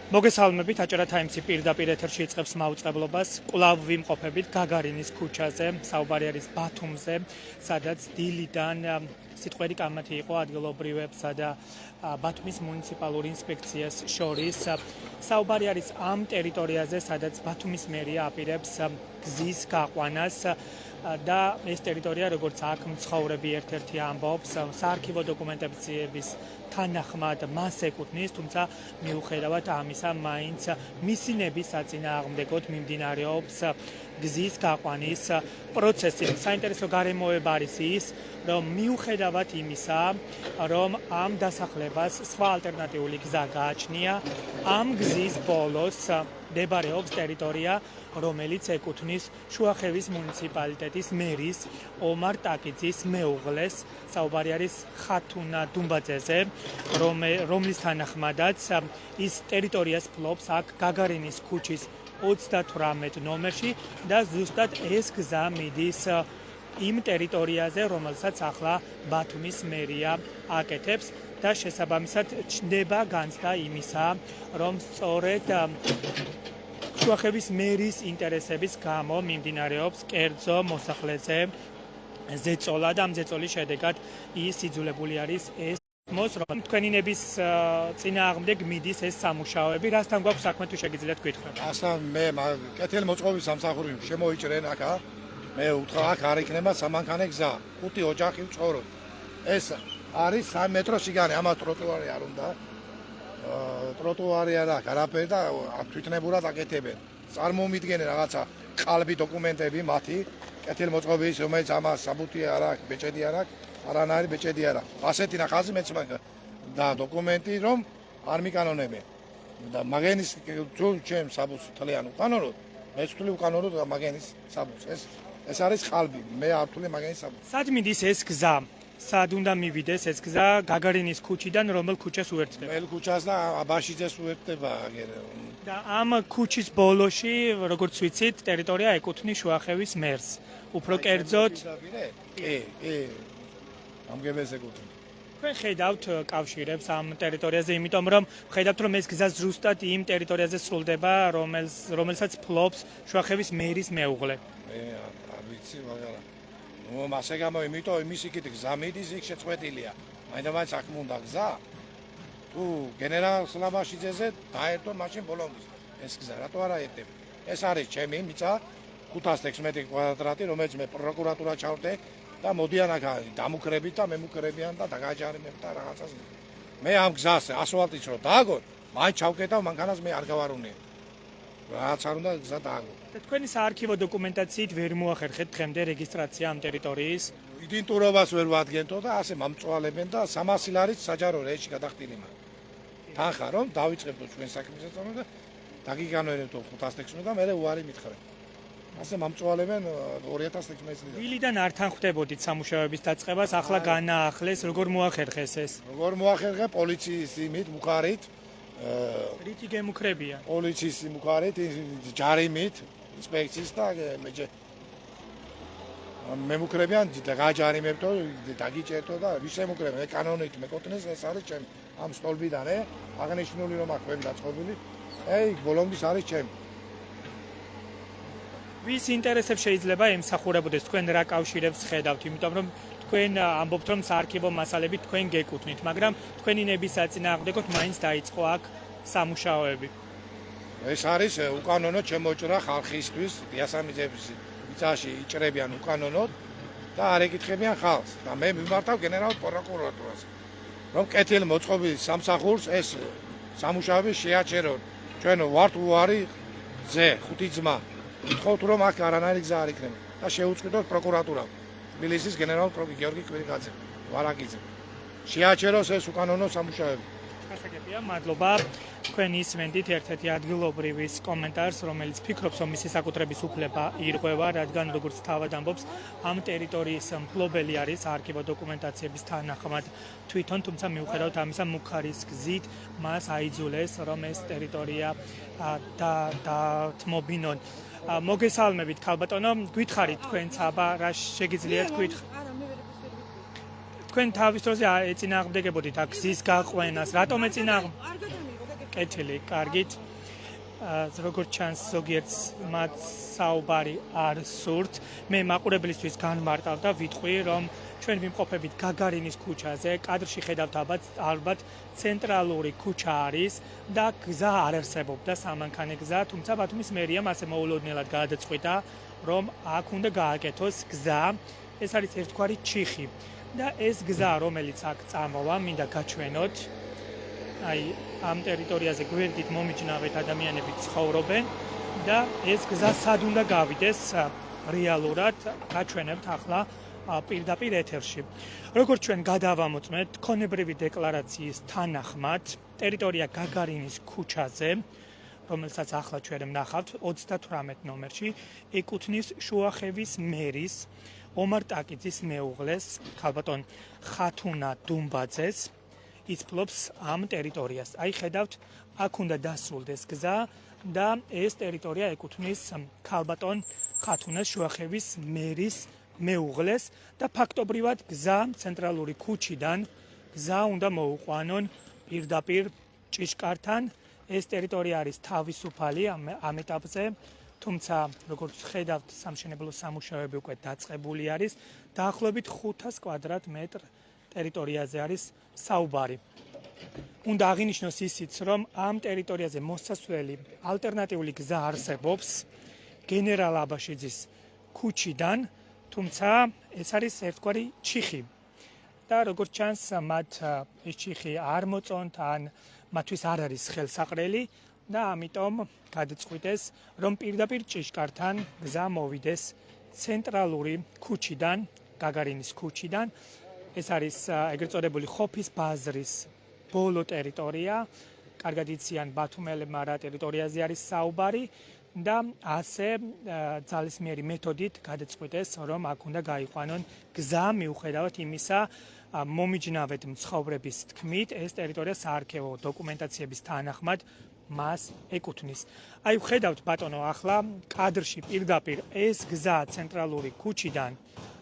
მოგესალმებით, აჭარა თაიმსი პირდაპირ ეთერში იწყებს მაუწყებლობას. კვლავ ვიმყოფებით გაგარინის ქუჩაზე, საუბარი არის ბათუმზე, სადაც დილიდან სიტყვერი კამათი იყო ადგილობრივებსა და ბათუმის მუნიციპალურ ინსპექციას შორის. საუბარი არის ამ ტერიტორიაზე, სადაც ბათუმის მერია აპირებს გზის გაყვანას და ეს ტერიტორია, როგორც აქ მცხოვრები ერთ-ერთი ამბობს, საარქივო დოკუმენტების თანახმად მას ეკუთვნის, თუმცა მიუხედავად ამისა, მაინც მისი ნების საწინააღმდეგოდ მიმდინარეობს გზის გაყვანის პროცესი. საინტერესო გარემოება არის ის, რომ მიუხედავად იმისა, რომ ამ დასახლებას სხვა ალტერნატიული გზა გააჩნია, ამ გზის ბოლოს მდებარეობს ტერიტორია, რომელიც ეკუთვნის შუახევის მუნიციპალიტეტის მერის ომარ ტაკიძის მეუღლეს. საუბარი არის ხათუნა დუმბაძეზე, რომლის თანახმადაც ის ტერიტორიას ფლობს აქ გაგარინის ქუჩის 38 ნომერში და ზუსტად ეს გზა მიდის იმ ტერიტორიაზე, რომელსაც ახლა ბათუმის მერია აკეთებს და შესაბამისად ჩნდება განცდა იმისა, რომ სწორედ შუახევის მერის ინტერესების გამო მიმდინარეობს კერძო მოსახლეზე ზეწოლა და ამ ზეწოლის შედეგად ის იძულებული არის ეს რომ თქვენი ნების წინააღმდეგ მიდის ეს სამუშაოები, რასთან გვაქვს საქმე თუ შეგიძლიათ გითხრათ? ასთან მე კეთილმოწყობის სამსახური შემოიჭრენ აქა. მე უთხრა აქ არ იქნება სამანქანე გზა. 5 ოჯახი ვცხოვრობ. ეს არის 3 მეტრო სიგანე, ამას ტროტუარი არ უნდა. ტროტუარი არ აქვს არაფერი და თვითნებურად აკეთებენ. წარმომიდგენენ რაღაცა ყალბი დოკუმენტები მათი, კეთილმოწყობის, რომელიც ამას საბუთი არ აქვს, ბეჭედი არ აქვს, არანაირი ბეჭედი არ აქვს. ასეთი ნახაზი მეც მაგ და დოკუმენტი რომ არ მიკანონებენ. და მაგენის თუ ჩემ საბუთს თლიან უკანონოდ, მეც ვთვლი უკანონოდ მაგენის საბუთს. ეს არის ყალბი, მე არ ვთვლი მაგენის საბუთს. სად მიდის ეს გზა? სად უნდა მივიდეს ეს გზა გაგარინის ქუჩიდან რომელ ქუჩას უერთდება? მელ ქუჩას და აბაშიძეს უერთდება აგერ. და ამ ქუჩის ბოლოში, როგორც ვიცით, ტერიტორია ეკუთვნის შუახევის მერს. უფრო კერძოდ, კი. ამგებელს ეკუთვნის. თქვენ ხედავთ კავშირებს ამ ტერიტორიაზე, იმიტომ რომ ხედავთ, რომ ეს გზა ზუსტად იმ ტერიტორიაზე სრულდება, რომელსაც ფლობს შუახევის მერის მეუღლე. მე არ ვიცი, მაგრამ მასე გამო იმიტომ იმის იქით გზა მიდის, იქ შეწყვეტილია. მაინც აქ მუნდა გზა. თუ გენერალ სლაბაშიძეზე დაერთო მაშინ ბოლომდის ეს გზა, რატო არა ერთები? ეს არის ჩემი მიწა 516 კვადრატი, რომელიც მე პროკურატურა ჩავდე და მოდიან აქ დამუქრებით და მემუქრებიან და დაგაჯარიმებ და რაღაცას. მე ამ გზას ასფალტიც რო დააგო, მაინც ჩავკეტავ მანქანას მე არ გავარუნე. რაც არ უნდა გზა დააგო. და თქვენი საარქივო დოკუმენტაციით ვერ მოახერხეთ დღემდე რეგისტრაცია ამ ტერიტორიის? იდენტურობას ვერ ვადგენთო და ასე მომწვალებენ და 300 ლარით საჯარო რეჟი გადახტილი მაქვს. თანხა რომ დავიწყებდო ჩვენ საქმესაცემო და დაგიგანვერებდო 516 და მე უარი მითხრე. ასე მომწვალებენ 2016 წლიდან. ვილიდან არ თანხმდებოდით სამუშაოების დაწყებას, ახლა განაახლეს, როგორ მოახერხეს ეს? როგორ მოახერხე პოლიციის იმით, მუხარით, რითი გემუქრებია? პოლიციის მუხარით, ჯარიმით, ინსპექციის და მემუქრებიან დაგაჯარიმებდო, დაგიჭერდო და ვის ემუქრებენ? მე კანონით მეკუთვნის, ეს არის ჩემი. ამ სტოლბიდან აღნიშნული რომ აქ ვები დაწყობილი. ბოლომდის არის ჩემი. ვის ინტერესებს შეიძლება ემსახურებოდეს, თქვენ რა კავშირებს ხედავთ, იმიტომ რომ თქვენ ამბობთ რომ საარქივო მასალებით თქვენ გეკუთვნით, მაგრამ თქვენი ნების საწინააღმდეგოდ მაინც დაიწყო აქ სამუშაოები. ეს არის უკანონო შემოჭრა ხალხისთვის, დიასამიძების მიწაში იჭრებიან უკანონოდ და არ ეკითხებიან ხალხს და მე მიმართავ გენერალ პროკურატურას. რომ კეთილმოწყობის სამსახურს ეს სამუშაოები შეაჩერონ. ჩვენ ვართ უარი ზე, 5 ძმა. ვთხოვთ რომ აქ არანაირი გზა არ იქნება და შეუწყდოთ პროკურატურამ. თბილისის გენერალ გიორგი კვირიკაძე, ვარაკიძე. შეაჩეროს ეს უკანონო სამუშაოები. გასაგებია, მადლობა. თქვენ ისმენდით ერთ-ერთი ადგილობრივის კომენტარს, რომელიც ფიქრობს, რომ მისი საკუთრების უფლება ირღვევა, რადგან როგორც თავად ამბობს, ამ ტერიტორიის მფლობელი არის არქივო დოკუმენტაციების თანახმად თვითონ, თუმცა მიუხედავად ამისა, მუხარის გზით მას აიძულეს, რომ ეს ტერიტორია დათმობინონ. მოგესალმებით, ქალბატონო, გითხარით თქვენ აბა რა შეგიძლიათ გითხრათ? თქვენ თავის დროზე ეწინააღმდეგებოდით აქ გზის გაყვენას, რატომ ეწინააღმდეგებოდით? კეთილი, კარგით. როგორც ჩანს, ზოგიერთს მათ საუბარი არ სურთ. მე მაყურებლისთვის განმარტავ და ვიტყვი, რომ ჩვენ ვიმყოფებით გაგარინის ქუჩაზე, კადრში ხედავთ ალბათ ცენტრალური ქუჩა არის და გზა არ არსებობდა, სამანქანე გზა, თუმცა ბათუმის მერიამ ასე მოულოდნელად გადაწყვიტა, რომ აქ უნდა გააკეთოს გზა. ეს არის ერთგვარი ჩიხი და ეს გზა, რომელიც აქ წამოვა, მინდა გაჩვენოთ. აი, ამ ტერიტორიაზე გვერდით მომიჯნავეთ ადამიანები ცხოვრობენ და ეს გზა სად უნდა გავიდეს რეალურად, გაჩვენებთ ახლა პირდაპირ ეთერში. როგორც ჩვენ გადავამოწმეთ, ქონებრივი დეკლარაციის თანახმად, ტერიტორია გაგარინის ქუჩაზე, რომელსაც ახლა ჩვენ ვნახავთ 38 ნომერში, ეკუთვნის შუახევის მერის ომარ ტაკიძის მეუღლეს, ქალბატონ ხათუნა დუმბაძეს. ის ფლობს ამ ტერიტორიას. აი ხედავთ, აქ უნდა დასრულდეს გზა და ეს ტერიტორია ეკუთვნის ქალბატონ ხათუნას შუახევის მერის მეუღლეს და ფაქტობრივად გზა ცენტრალური ქუჩიდან გზა უნდა მოუყვანონ პირდაპირ ჭიშკართან. ეს ტერიტორია არის თავისუფალი ამ ეტაპზე, თუმცა როგორც ხედავთ, სამშენებლო სამუშაოები უკვე დაწყებული არის, დაახლოებით 500 კვადრატ მეტრ ტერიტორიაზე არის საუბარი. უნდა აღინიშნოს ისიც, რომ ამ ტერიტორიაზე მოსასვლელი ალტერნატიული გზა არსებობს გენერალ აბაშიძის ქუჩიდან, თუმცა ეს არის ერთგვარი ჩიხი. და როგორც ჩანს, მათ ეს ჩიხი არ მოწონთ, ან მათთვის არ არის ხელსაყრელი და ამიტომ გადაწყვიტეს, რომ პირდაპირ ჭიშკართან გზა მოვიდეს ცენტრალური ქუჩიდან, გაგარინის ქუჩიდან. ეს არის ეგრეთ წოდებული ხოფის ბაზრის ბოლო ტერიტორია, კარგად იციან ბათუმელებმა რა ტერიტორიაზე არის საუბარი და ასე ძალისმიერი მეთოდით გადაწყვიტეს, რომ აქ უნდა გაიყვანონ გზა, მიუხედავად იმისა, მომიჯნავედ მცხოვრების თქმით, ეს ტერიტორია საარქივო დოკუმენტაციების თანახმად მას ეკუთვნის. აი ვხედავთ ბატონო, ახლა კადრში პირდაპირ ეს გზა ცენტრალური ქუჩიდან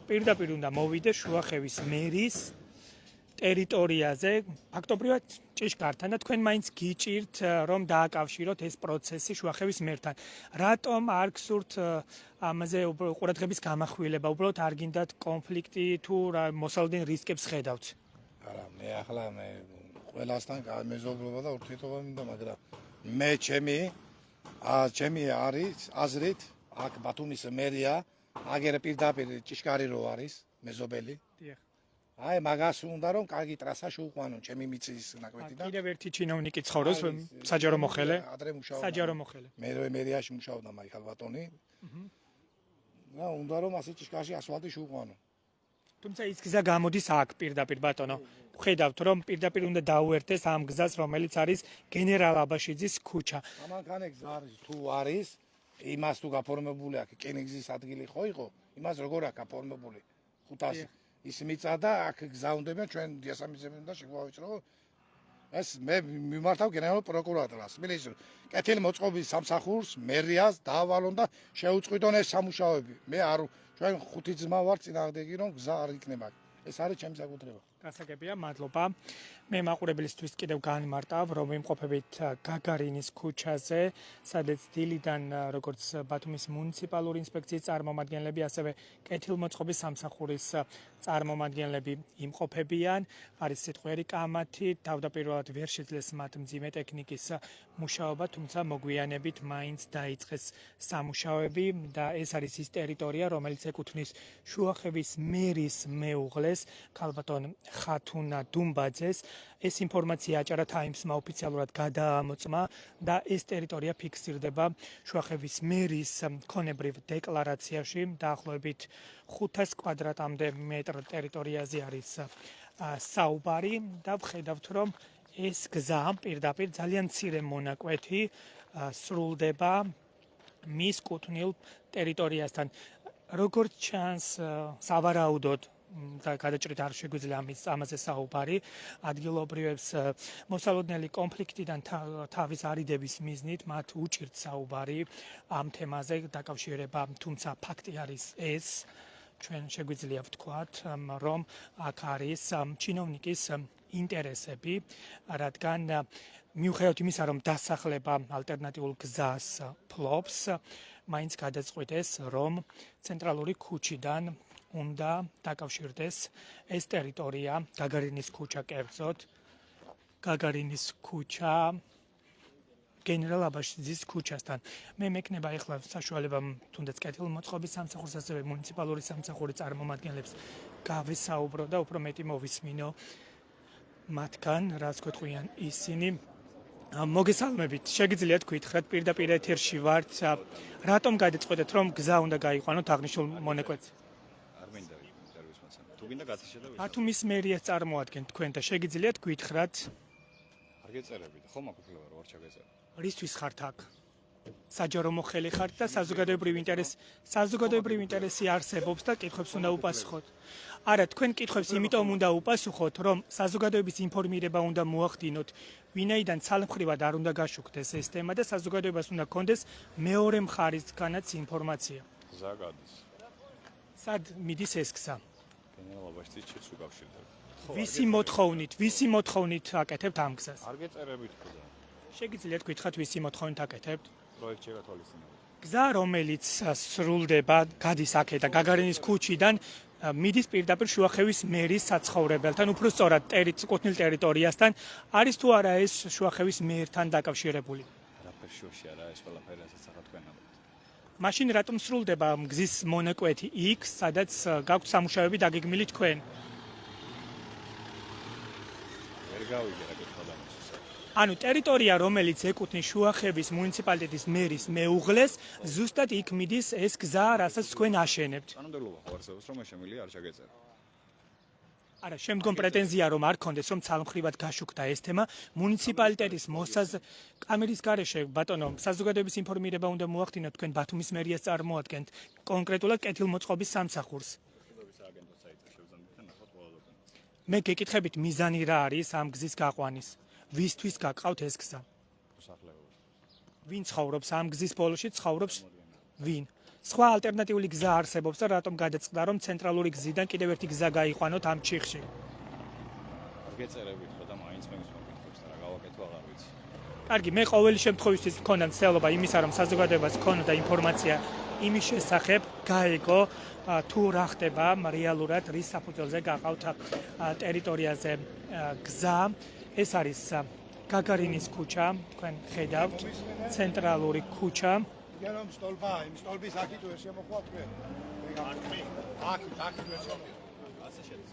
პირდაპირ უნდა მოვიდეს შუახევის მერის ტერიტორიაზე, ფაქტობრივად ჭიშკართან და თქვენ მაინც გიჭირთ, რომ დააკავშიროთ ეს პროცესი შუახევის მერთან. რატომ არ გსურთ ამაზე ყურადღების გამახვილება, უბრალოდ არ გინდათ კონფლიქტი თუ მოსალოდნელ რისკებს ხედავთ? არა, მე ახლა ყველასთან მეზობლობა და ურთიერთობა მინდა, მაგრამ მე ჩემი არის აზრით, აქ ბათუმის მერია აგერ პირდაპირ ჭიშკარი რო არის მეზობელი. დიახ. აი მაგას უნდა რომ კარგი ტრასა შეუყვანონ ჩემი მიწის ნაკვეთი და კიდევ ერთი ჩინოვნიკი ცხოვრობს, საჯარო მოხელე. ადრე მუშაობდა. საჯარო მოხელე. მე მერიაში მუშაობდა მაიხალ ბატონი. და უნდა რომ ასე ჭიშკარში ასფალტი შეუყვანონ. თუმცა ის გზა გამოდის აქ პირდაპირ ბატონო. ხედავთ, რომ პირდაპირ უნდა დაუერთდეს ამ გზას, რომელიც არის გენერალ აბაშიძის ქუჩა. სამანქანე გზა არის თუ არის, იმას თუ გაფორმებული აქვს კენიგზის ადგილი ხო იყო, იმას როგორ აქვს გაფორმებული 500 ის მიწა და აქ გზა უნდება ჩვენ დიასამიზებენ და შეგვავიწყო. ეს მე მიმართავ გენერალურ პროკურატურას. მილის კეთილი მოწყობის სამსახურს, მერიას დაავალონ და შეუწყვიტონ ეს სამუშაოები. მე არ ჩვენ 5 ძმა ვარ წინააღმდეგი რომ გზა არ იქნება. ეს არის ჩემი საკუთრება. გასაგებია, მადლობა. მე მაყურებლისთვის კიდევ განმარტავ, რომ ვიმყოფებით გაგარინის ქუჩაზე, სადაც დილიდან როგორც ბათუმის მუნიციპალური ინსპექციის წარმომადგენლები, ასევე კეთილმოწყობის სამსახურის წარმომადგენლები იმყოფებიან. არის სიტყვიერი კამათი, თავდაპირველად ვერ შეძლეს მათ მძიმე ტექნიკის მუშაობა, თუმცა მოგვიანებით მაინც დაიწყეს სამუშაოები და ეს არის ის ტერიტორია, რომელიც ეკუთვნის შუახევის მერის მეუღლეს, ქალბატონ ხათუნა დუმბაძეს. ეს ინფორმაცია აჭარა ტაიმსმა ოფიციალურად გადაამოწმა და ეს ტერიტორია ფიქსირდება შუახევის მერის ქონებრივ დეკლარაციაში. დაახლოებით 500 კვადრატამდე მეტრ ტერიტორიაზე არის საუბარი და ვხედავთ, რომ ეს გზა პირდაპირ ძალიან მცირე მონაკვეთი სრულდება მის კუთვნილ ტერიტორიასთან. როგორც ჩანს, სავარაუდოდ და გადაჭრით არ შეგვიძლია ამაზე საუბარი, ადგილობრივებს მოსალოდნელი კონფლიქტიდან თავის არიდების მიზნით მათ უჭირთ საუბარი ამ თემაზე დაკავშირება, თუმცა ფაქტი არის ეს, ჩვენ შეგვიძლია ვთქვათ, რომ აქ არის ჩინოვნიკის ინტერესები, რადგან მიუხედავად იმისა, რომ დასახლება ალტერნატიულ გზას ფლობს, მაინც გადაწყვიტეს, რომ ცენტრალური ქუჩიდან უნდა დაკავშირდეს ეს ტერიტორია, გაგარინის ქუჩა კერძოდ, გაგარინის ქუჩა გენერალ აბაშიძის ქუჩასთან. მე მექნება ახლა საშუალება თუნდაც კეთილმოწყობის სამსახურს, ასევე მუნიციპალური სამსახურის წარმომადგენლებს გავესაუბრო და უფრო მეტი მოვისმინო მათგან, რაც გვეტყვიან ისინი. მოგესალმებით, შეგიძლიათ გითხრათ პირდაპირ ეთერში ვართ, რატომ გადაწყვეტეთ, რომ გზა უნდა გაიყვანოთ აღნიშნულ მონაკვეთზე? არ მინდა ინტერვიუს მოცემ. თუ გინდა გათიშე და ბათუმის მერიას წარმოადგენთ თქვენ და შეგიძლიათ გითხრათ, არ გეწერებით, ხო მაგუფლება რო არ ჩაგეწერა. რისთვის ხართ აქ? საჯარო მოხელი ხართ და საზოგადოებრივი ინტერესი არსებობს და კითხვებს უნდა უპასუხოთ. არა, თქვენ კითხვებს იმიტომ უნდა უპასუხოთ, რომ საზოგადოების ინფორმირება უნდა მოახდინოთ, ვინაიდან ცალმხრივად არ უნდა გაშუქდეს ეს თემა და საზოგადოებას უნდა გქონდეს მეორე მხარისგანაც ინფორმაცია. გზა გადის. სად მიდის ეს გზა? გენერალ აბაშიძის ჩირს უკავშირდება. ვისი მოთხოვნით აკეთებთ ამ გზას? არ გეწერებით ხო და შეგიძლიათ გითხრათ ვისი მოთხოვნით აკეთებთ? პროექტი შეგათვალისწინებთ. გზა, რომელიც სრულდება, გადის აქედა გაგარინის ქუჩიდან, მიდის პირდაპირ შუახევის მერის საცხოვრებელთან, უფრო სწორად კუთვნილ ტერიტორიასთან, არის თუ არა ეს შუახევის მერთან დაკავშირებული? არაფერ შუაში არა, ეს ყველაფერი რასაც ახლა თქვენ ამბობთ. მაშინ რატომ სრულდება გზის მონაკვეთი იქ, სადაც გაქვთ სამუშაოები დაგეგმილი თქვენ? ვერ გავიგე რა გეთქვა და მოსის. ანუ ტერიტორია, რომელიც ეკუთვნის შუახევის მუნიციპალიტეტის მერის მეუღლეს, ზუსტად იქ მიდის ეს გზა, რასაც თქვენ აშენებთ. კანონმდებლობა ხო არსებობს, რომ შემიძლია არ ჩაგეწერა. არა, შემდგომ პრეტენზია რომ არ ქონდეს, რომ ცალმხრივად გაშუქდა ეს თემა, მუნიციპალიტეტის კამერის გარეშე, ბატონო, საზოგადოების ინფორმირება უნდა მოახდინოთ, თქვენ ბათუმის მერიას წარმოადგენთ, კონკრეტულად კეთილმოწყობის სამსახურს. სააგენტო საიტზე შევზამთ და ნახოთ ყველა დოკუმენტი. მე გეკითხებით მიზანი რა არის ამ გზის გაყვანის? ვისთვის გაგყავთ ეს გზა? მოსახლეობას. ვინ ცხოვრობს ამ გზის ბოლოში? ცხოვრობს ვინ? სხვა ალტერნატიული გზა არსებობს და რატომ გადაწყდა, რომ ცენტრალური გზიდან კიდევ ერთი გზა გაიყვანოთ ამ ჩიხში? არ გეწერებით ხო და მაინც მე მისმოკითხებს და რა გავაკეთო აღარ ვიცი. კარგი, მე ყოველი შემთხვევისთვის მქონდა მცდელობა იმისა, რომ საზოგადოებას ქონოდა ინფორმაცია იმის შესახებ, გაეგო თუ რა ხდება რეალურად რის საფუძველზე გაყავთ ტერიტორიაზე გზა. ეს არის გაგარინის ქუჩა, თქვენ ხედავთ, ცენტრალური ქუჩა. იგენ რომ სტოლბა, იმ სტოლბის აქით ვერ შემოხვა თქვენ. აქით ვერ შემოხვა. ასე შედის.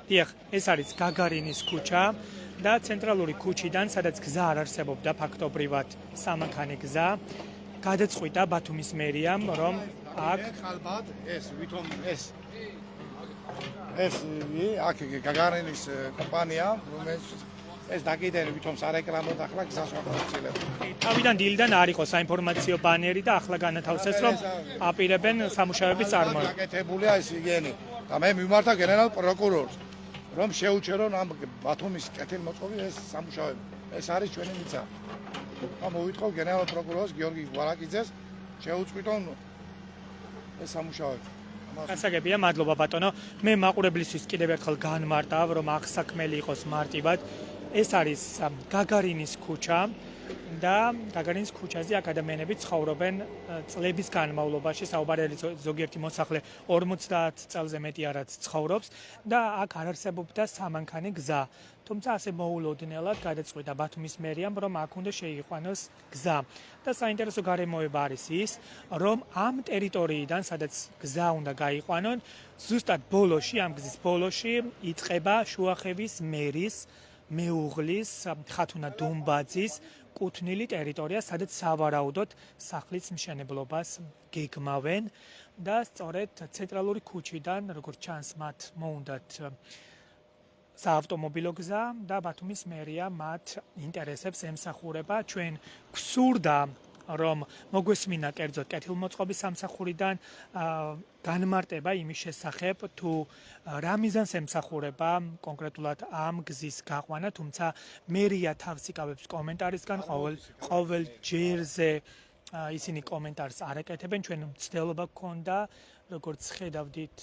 დიახ, ეს არის გაგარინის ქუჩა და ცენტრალური ქუჩიდან, სადაც გზა არ არსებობდა ფაქტობრივად სამანქანე გზა, გადაწყვიტა ბათუმის მერიამ, რომ აქ ხალბად ეს ვითომ ეს აქ გაგარინის კომპანია, რომელიც ეს დაგიდენ ვითომ სარეკლამოდ ახლა გზას ვახორციელებ. თავიდან დილიდან არ იყო საინფორმაციო ბანერი და ახლა განათავსეს, რომ აპირებენ სამუშაოების წარმოება. გაკეთებულია ეს იგენი და მე მიმართა გენერალ პროკურორს, რომ შეუჩერონ ამ ბათუმის კეთილმოწყობის ეს სამუშაოები. ეს არის ჩვენი მიწა. და მოვითხოვ გენერალ პროკურორს გიორგი ვალაკიძეს შეუწყვიტონ ეს სამუშაოები. გასაგებია, მადლობა ბატონო. მე მაყურებლისთვის კიდევ ერთხელ განმარტავ, რომ აღსაქმელი იყოს მარტივად. ეს არის გაგარინის ქუჩა და გაგარინის ქუჩაზე აქ ადამიანები ცხოვრობენ წლების განმავლობაში, საუბარი არის ზოგიერთი მოსახლე 50 წელზე მეტი არაც ცხოვრობს და აქ არ არსებობდა სამანქანე გზა. თუმცა ასე მოულოდნელად გადაწყვიტა ბათუმის მერიამ, რომ აქ უნდა შეიყვანოს გზა. და საინტერესო გარემოება არის ის, რომ ამ ტერიტორიიდან, სადაც გზა უნდა გაიყვანონ, ზუსტად ბოლოში, ამ გზის ბოლოში იწყება შუახევის მერის მეუღლის ხათუნა დუმბაძის კუთვნილი ტერიტორია, სადაც სავარაუდოდ სახლის მშენებლობას გეგმავენ და სწორედ ცენტრალური ქუჩიდან, როგორც ჩანს, მათ მოუნდათ საავტომობილო გზა და ბათუმის მერია მათ ინტერესებს ემსახურება. ჩვენ გვსურდა, რომ მოგვესმინა კერძოდ კეთილმოწყობის სამსახურიდან განმარტება იმის შესახებ, თუ რა მიზანს ემსახურება კონკრეტულად ამ გზის გაყვანა, თუმცა მერია თავს იკავებს კომენტარისგან ყოველ ჯერზე ისინი კომენტარს არ ეკეთებენ, ჩვენ მცდელობა გქონდა, როგორც ხედავდით,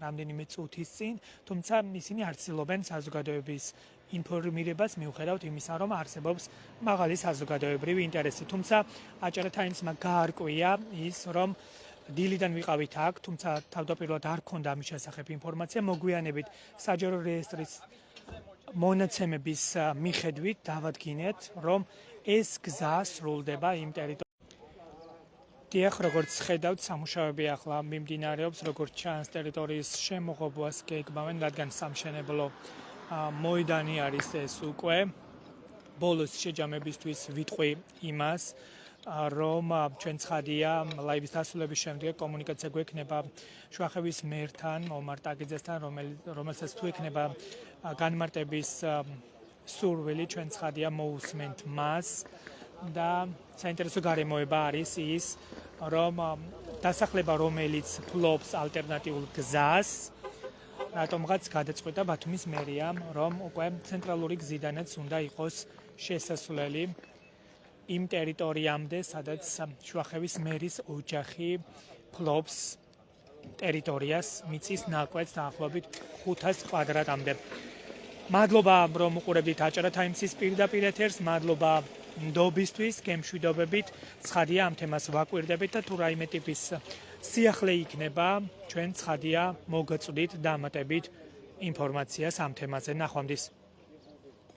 რამდენიმე წუთის წინ, თუმცა ისინი არ ცდილობენ საზოგადოების ინფორმირებას მიუხედავად იმისა, რომ არსებობს მაღალი საზოგადოებრივი ინტერესი. თუმცა აჭარა ტაიმსმა გაარკვია ის, რომ დილიდან ვიყავით აქ, თუმცა თავდაპირველად არ ქონდა ამის შესახებ ინფორმაცია, მოგვიანებით საჯარო რეესტრის მონაცემების მიხედვით დავადგინეთ, რომ ეს გზა სრულდება იმ ტერიტორიაზე. დიახ, როგორც ხედავთ, სამუშაოები ახლა მიმდინარეობს, როგორც ჩანს ტერიტორიის შემოღობვას გეგმავენ, რადგან სამშენებლო მოედანი არის ეს უკვე. ბოლოს შეჯამებისთვის ვიტყვი იმას, რომ ჩვენ ცხადია ლაივის დასრულების შემდეგ კომუნიკაცია გვექნება შუახევის მერთან, ომარ ტაგიძესთან, რომელსაც თუ ექნება განმარტების სურვილი, ჩვენ ცხადია მოусმენთ მას და საინტერესო გარემოება არის ის, რომ დასახლება, რომელიც ფლობს ალტერნატიულ გზას, რატომღაც გადაწყვიტა ბათუმის მერიამ, რომ უკვე ცენტრალური გზიდანაც უნდა იყოს შესასვლელი იმ ტერიტორიამდე, სადაც შუახევის მერის ოჯახი ფლობს ტერიტორიას მიწის ნაკვეთს დაახლოებით 500 კვადრატამდე. მადლობა, რომ უყურებდით აჭარა ტაიმსის პირდაპირ ეთერს, მადლობა ნდობისთვის, გემშვიდობებით, ცხადია ამ თემას ვაკვირდებით და თუ რაიმე ტიპის სიახლე იქნება, ჩვენ ცხადია მოგაწვდით და ამატებით ინფორმაციას ამ თემაზე. ნახვამდის.